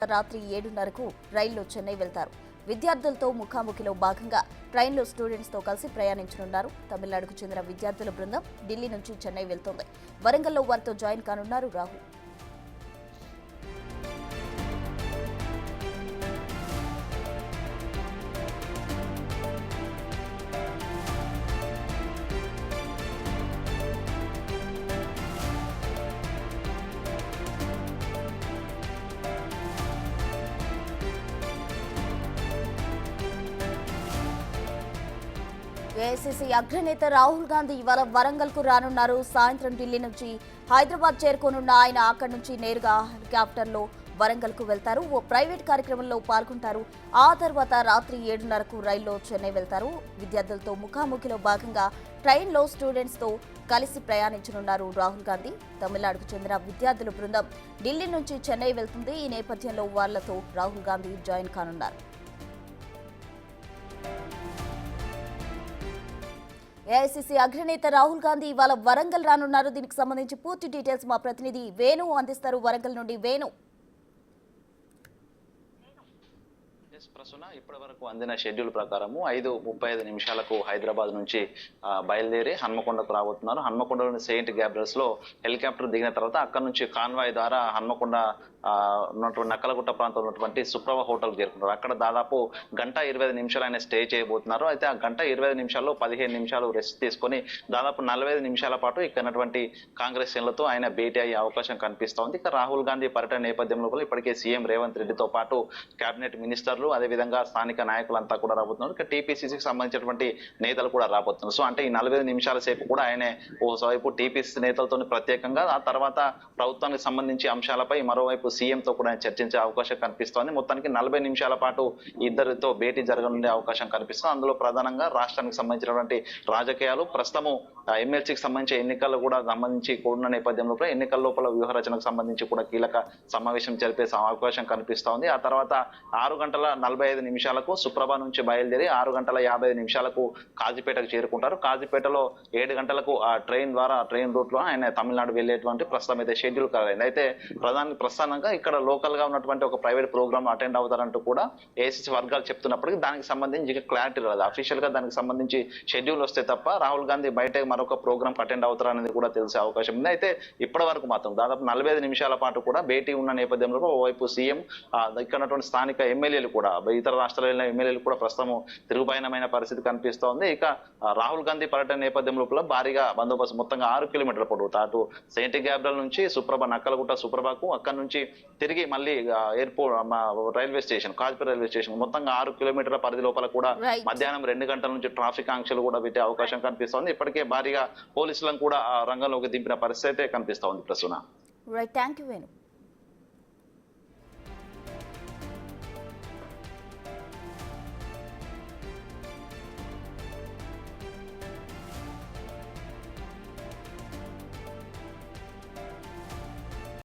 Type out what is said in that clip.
రాత్రి 7:30కు రైల్లో చెన్నై వెళ్తారు. విద్యార్థులతో ముఖాముఖిలో భాగంగా ట్రైన్లో స్టూడెంట్స్తో కలిసి ప్రయాణించనున్నారు. తమిళనాడుకు చెందిన విద్యార్థుల బృందం ఢిల్లీ నుంచి చెన్నై వెళ్తోంది. వరంగల్లో వారితో జాయిన్ కానున్నారు రాహుల్. ఏఐసీసీ అగ్రనేత రాహుల్ గాంధీ ఇవాళ వరంగల్కు రానున్నారు. సాయంత్రం ఢిల్లీ నుంచి హైదరాబాద్ చేరుకోనున్న ఆయన అక్కడి నుంచి నేరుగా హెలికాప్టర్లో వరంగల్కు వెళ్తారు. ఓ ప్రైవేట్ కార్యక్రమంలో పాల్గొంటారు. ఆ తర్వాత రాత్రి 7:30కు రైల్లో చెన్నై వెళ్తారు. విద్యార్థులతో ముఖాముఖిలో భాగంగా ట్రైన్లో స్టూడెంట్స్తో కలిసి ప్రయాణించనున్నారు రాహుల్ గాంధీ. తమిళనాడుకు చెందిన విద్యార్థుల బృందం ఢిల్లీ నుంచి చెన్నై వెళ్తుంది. ఈ నేపథ్యంలో వాళ్లతో రాహుల్ గాంధీ జాయిన్ కానున్నారు. ఏఐసీసీ అగ్రనేత రాహుల్ గాంధీ ఇవాళ వరంగల్ రానున్నారు. దీనికి సంబంధించి పూర్తి డీటెయిల్స్ మా ప్రతినిధి వేణు అందిస్తారు. వరంగల్ నుండి వేణు. ప్రస్తుతం ఇప్పటి వరకు అందిన షెడ్యూల్ ప్రకారము 5:35 హైదరాబాద్ నుంచి బయలుదేరి హన్మకొండకు రాబోతున్నారు. హన్మకొండలోని సెయింట్ గ్యాబ్రియల్స్ లో హెలికాప్టర్ దిగిన తర్వాత అక్కడ నుంచి కాన్వాయ్ ద్వారా హన్మకొండ ఉన్నటువంటి నక్కలగుట్ట ప్రాంతంలో ఉన్నటువంటి సుప్రభ హోటల్ చేరుకున్నారు. అక్కడ దాదాపు 1:25 ఆయన స్టే చేయబోతున్నారు. అయితే ఆ 1:25 15 నిమిషాలు రెస్ట్ తీసుకొని దాదాపు 45 నిమిషాల పాటు ఇక్కడ కాంగ్రెస్ శ్రేణులతో ఆయన భేటీ అయ్యే అవకాశం కనిపిస్తోంది. ఇక రాహుల్ గాంధీ పర్యటన నేపథ్యంలో కూడా ఇప్పటికే సీఎం రేవంత్ రెడ్డితో పాటు కేబినెట్ మినిస్టర్లు అదేవిధంగా స్థానిక నాయకులంతా కూడా రాబోతున్నారు. ఇక టీపీసీసీకి సంబంధించినటువంటి నేతలు కూడా రాబోతున్నారు. సో అంటే ఈ 45 నిమిషాల సేపు కూడా ఆయనే ఓవైపు టీపీసీసీ నేతలతో ప్రత్యేకంగా, ఆ తర్వాత ప్రభుత్వానికి సంబంధించి అంశాలపై మరోవైపు సీఎంతో కూడా చర్చించే అవకాశం కనిపిస్తోంది. మొత్తానికి 40 నిమిషాల పాటు ఇద్దరితో భేటీ జరగనుండే అవకాశం కనిపిస్తుంది. అందులో ప్రధానంగా రాష్ట్రానికి సంబంధించినటువంటి రాజకీయాలు, ప్రస్తుతము ఎమ్మెల్సీకి సంబంధించి ఎన్నికలు కూడా సంబంధించి కూడిన నేపథ్యంలో ఎన్నికల లోపల వ్యూహరచనకు సంబంధించి కూడా కీలక సమావేశం జరిపే అవకాశం కనిపిస్తోంది. ఆ తర్వాత 6:45 సుప్రభ నుంచి బయలుదేరి 6:55 కాజీపేటకు చేరుకుంటారు. కాజీపేటలో 7 గంటలకు ఆ ట్రైన్ రూట్ లో ఆయన తమిళనాడు వెళ్లేటువంటి ప్రస్తుతం అయితే షెడ్యూల్ ఖరారైంది. అయితే ప్రధానంగా ఇక్కడ లోకల్ గా ఉన్నటువంటి ఒక ప్రైవేట్ ప్రోగ్రామ్ అటెండ్ అవుతారంటూ కూడా ఏఐసీసీ వర్గాలు చెప్తున్నప్పటికీ దానికి సంబంధించి క్లారిటీ రాదు. అఫీషియల్ గా దానికి సంబంధించి షెడ్యూల్ వస్తే తప్ప రాహుల్ గాంధీ బయట మరొక ప్రోగ్రామ్ అటెండ్ అవుతారనేది కూడా తెలిసే అవకాశం ఉంది. అయితే ఇప్పటి వరకు మాత్రం దాదాపు 45 నిమిషాల పాటు కూడా భేటీ ఉన్న నేపథ్యంలో ఓవైపు సీఎం, ఇక్కడ ఉన్నటువంటి స్థానిక ఎమ్మెల్యేలు కూడా, ఇతర రాష్ట్రాల ఎమ్మెల్యేలు కూడా ప్రస్తుతం తిరుగుపయనమైన పరిస్థితి కనిపిస్తోంది. ఇక రాహుల్ గాంధీ పర్యటన నేపథ్యంలో భారీగా బందోబస్తు మొత్తంగా 6 కిలోమీటర్ల పొడవు అటు సెయింట్ గ్యాబ్రియల్ నుంచి సుప్రభ నక్కలగుట్ట సుప్రభకు, అక్కడ నుంచి తిరిగి మళ్ళీ airport railway station Kazipet railway station మొత్తంగా 6 కిలోమీటర్ల పరిధి లోపల కూడా మధ్యాహ్నం 2 గంటల నుంచి ట్రాఫిక్ ఆంక్షలు కూడా పెట్టే అవకాశం కనిపిస్తోంది. ఇప్పటికే భారీగా పోలీసులను కూడా రంగంలోకి దింపిన పరిస్థితి అయితే కనిపిస్తోంది. ప్రస్తుతం థ్యాంక్ యూ వేణు.